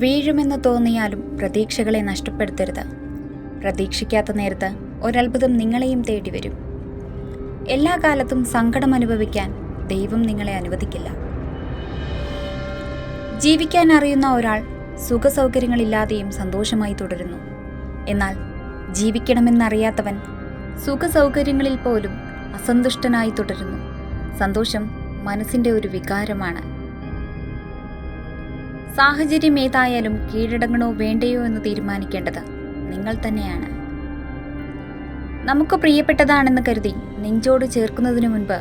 വീഴുമെന്ന് തോന്നിയാലും പ്രതീക്ഷകളെ നഷ്ടപ്പെടുത്തരുത്. പ്രതീക്ഷിക്കാത്ത നേരത്ത് ഒരത്ഭുതം നിങ്ങളെയും തേടി വരും. എല്ലാ കാലത്തും സങ്കടം അനുഭവിക്കാൻ ദൈവം നിങ്ങളെ അനുവദിക്കില്ല. ജീവിക്കാൻ അറിയുന്ന ഒരാൾ സുഖസൗകര്യങ്ങളില്ലാതെയും സന്തോഷമായി തുടരുന്നു. എന്നാൽ ജീവിക്കണമെന്നറിയാത്തവൻ സുഖസൗകര്യങ്ങളിൽ പോലും അസന്തുഷ്ടനായി തുടരുന്നു. സന്തോഷം മനസ്സിൻ്റെ ഒരു വികാരമാണ്. സാഹചര്യം ഏതായാലും കീഴടങ്ങണോ വേണ്ടയോ എന്ന് തീരുമാനിക്കേണ്ടത് നിങ്ങൾ തന്നെയാണ്. നമുക്ക് പ്രിയപ്പെട്ടതാണെന്ന് കരുതി നെഞ്ചോട് ചേർക്കുന്നതിനു മുൻപ്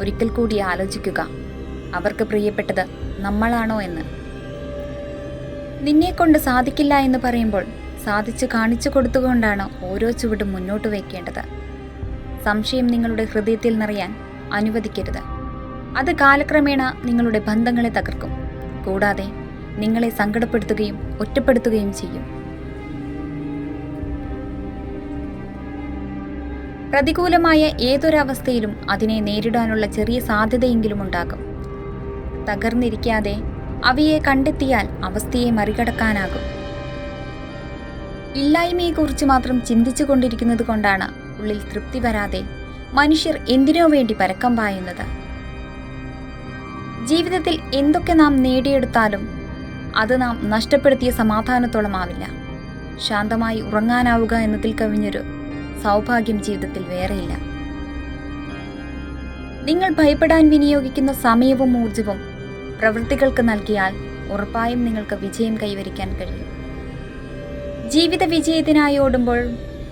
ഒരിക്കൽ കൂടി ആലോചിക്കുക, അവർക്ക് പ്രിയപ്പെട്ടത് നമ്മളാണോ എന്ന്. നിന്നെക്കൊണ്ട് സാധിക്കില്ല എന്ന് പറയുമ്പോൾ സാധിച്ചു കാണിച്ചു കൊടുത്തുകൊണ്ടാണ് ഓരോ ചുവടും മുന്നോട്ട് വയ്ക്കേണ്ടത്. സംശയം നിങ്ങളുടെ ഹൃദയത്തിൽ നിറയാൻ അനുവദിക്കരുത്. അത് കാലക്രമേണ നിങ്ങളുടെ ബന്ധങ്ങളെ തകർക്കും, കൂടാതെ നിങ്ങളെ സങ്കടപ്പെടുത്തുകയും ഒറ്റപ്പെടുത്തുകയും ചെയ്യും. പ്രതികൂലമായ ഏതൊരവസ്ഥയിലും അതിനെ നേരിടാനുള്ള ചെറിയ സാധ്യതയെങ്കിലും ഉണ്ടാകും. തകർന്നിരിക്കാതെ അവയെ കണ്ടെത്തിയാൽ അവസ്ഥയെ മറികടക്കാനാകും. ഇല്ലായ്മയെക്കുറിച്ച് മാത്രം ചിന്തിച്ചു കൊണ്ടിരിക്കുന്നത് കൊണ്ടാണ് ഉള്ളിൽ തൃപ്തി വരാതെ മനുഷ്യർ എന്തിനോ വേണ്ടി പരക്കം പായുന്നത്. ജീവിതത്തിൽ എന്തൊക്കെ നാം നേടിയെടുത്താലും അത് നാം നഷ്ടപ്പെടുത്തിയ സമാധാനത്തോളം ആവില്ല. ശാന്തമായി ഉറങ്ങാനാവുക എന്നതിൽ കവിഞ്ഞൊരു സൗഭാഗ്യം ജീവിതത്തിൽ വേറെയില്ല. നിങ്ങൾ ഭയപ്പെടാൻ വിനിയോഗിക്കുന്ന സമയവും ഊർജവും പ്രവൃത്തികൾക്ക് നൽകിയാൽ ഉറപ്പായും നിങ്ങൾക്ക് വിജയം കൈവരിക്കാൻ കഴിയും. ജീവിത വിജയത്തിനായി ഓടുമ്പോൾ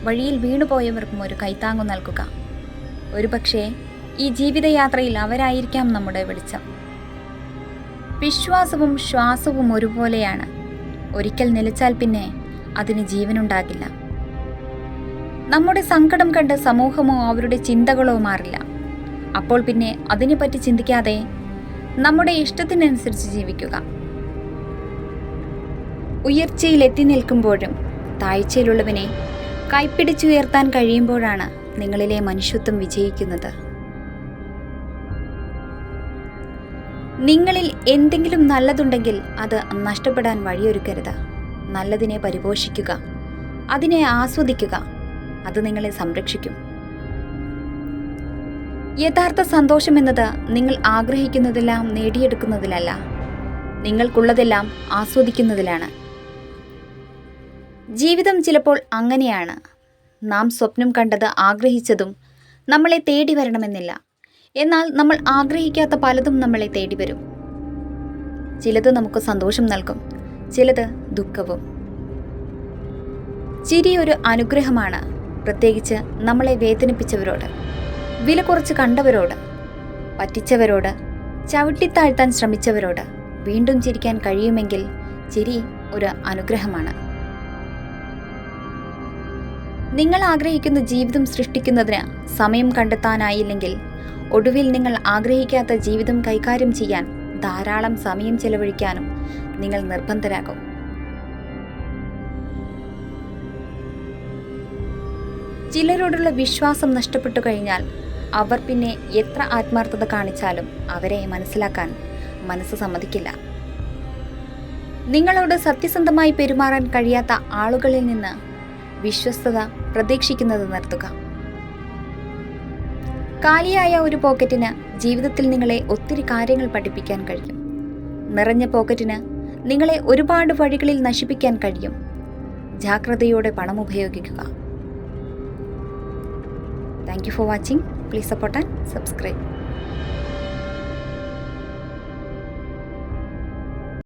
വഴിയിൽ വീണുപോയവർക്കും ഒരു കൈത്താങ്ങു നൽകുക. ഒരുപക്ഷേ ഈ ജീവിതയാത്രയിൽ അവരായിരിക്കാം നമ്മുടെ വെളിച്ചം. വിശ്വാസവും ശ്വാസവും ഒരുപോലെയാണ്. ഒരിക്കൽ നിലച്ചാൽ പിന്നെ അതിന് ജീവനുണ്ടാകില്ല. നമ്മുടെ സങ്കടം കണ്ട് സമൂഹമോ അവരുടെ ചിന്തകളോ മാറില്ല. അപ്പോൾ പിന്നെ അതിനെപ്പറ്റി ചിന്തിക്കാതെ നമ്മുടെ ഇഷ്ടത്തിനനുസരിച്ച് ജീവിക്കുക. ഉയർച്ചയിൽ എത്തി നിൽക്കുമ്പോഴും താഴ്ചയിലുള്ളവനെ കൈപ്പിടിച്ചുയർത്താൻ കഴിയുമ്പോഴാണ് നിങ്ങളിലെ മനുഷ്യത്വം വിജയിക്കുന്നത്. നിങ്ങളിൽ എന്തെങ്കിലും നല്ലതുണ്ടെങ്കിൽ അത് നഷ്ടപ്പെടാൻ വഴിയൊരുക്കരുത്. നല്ലതിനെ പരിപോഷിക്കുക, അതിനെ ആസ്വദിക്കുക. അത് നിങ്ങളെ സംരക്ഷിക്കും. യഥാർത്ഥ സന്തോഷം എന്നത് നിങ്ങൾ ആഗ്രഹിക്കുന്നതെല്ലാം നേടിയെടുക്കുന്നതിലല്ല, നിങ്ങൾക്കുള്ളതെല്ലാം ആസ്വദിക്കുന്നതിലാണ്. ജീവിതം ചിലപ്പോൾ അങ്ങനെയാണ്. നാം സ്വപ്നം കണ്ടത് ആഗ്രഹിച്ചതും നമ്മളെ തേടി വരണമെന്നില്ല. എന്നാൽ നമ്മൾ ആഗ്രഹിക്കാത്ത പലതും നമ്മളെ തേടി വരും. ചിലത് നമുക്ക് സന്തോഷം നൽകും, ചിലത് ദുഃഖവും. ചിരി ഒരു അനുഗ്രഹമാണ്, പ്രത്യേകിച്ച് നമ്മളെ വേദനിപ്പിച്ചവരോട്, വില കുറച്ച് കണ്ടവരോട്, പറ്റിച്ചവരോട്, ചവിട്ടിത്താഴ്ത്താൻ ശ്രമിച്ചവരോട് വീണ്ടും ചിരിക്കാൻ കഴിയുമെങ്കിൽ ചിരി ഒരു അനുഗ്രഹമാണ്. നിങ്ങൾ ആഗ്രഹിക്കുന്ന ജീവിതം സൃഷ്ടിക്കുന്നതിന് സമയം കണ്ടെത്താനായില്ലെങ്കിൽ ഒടുവിൽ നിങ്ങൾ ആഗ്രഹിക്കാത്ത ജീവിതം കൈകാര്യം ചെയ്യാൻ ധാരാളം സമയം ചെലവഴിക്കാനും നിങ്ങൾ നിർബന്ധരാകും. ചിലരോടുള്ള വിശ്വാസം നഷ്ടപ്പെട്ടു കഴിഞ്ഞാൽ അവർ പിന്നെ എത്ര ആത്മാർത്ഥത കാണിച്ചാലും അവരെ മനസ്സിലാക്കാൻ മനസ്സ് സമ്മതിക്കില്ല. നിങ്ങളോട് സത്യസന്ധമായി പെരുമാറാൻ കഴിയാത്ത ആളുകളിൽ നിന്ന് വിശ്വസ്തത പ്രതീക്ഷിക്കുന്നത് നിർത്തുക. കാലിയായ ഒരു പോക്കറ്റിന് ജീവിതത്തിൽ നിങ്ങളെ ഒത്തിരി കാര്യങ്ങൾ പഠിപ്പിക്കാൻ കഴിയും. നിറഞ്ഞ പോക്കറ്റിന് നിങ്ങളെ ഒരുപാട് വഴികളിൽ നശിപ്പിക്കാൻ കഴിയും. ജാഗ്രതയോടെ പണം ഉപയോഗിക്കുക. Thank you for watching. Please support and subscribe.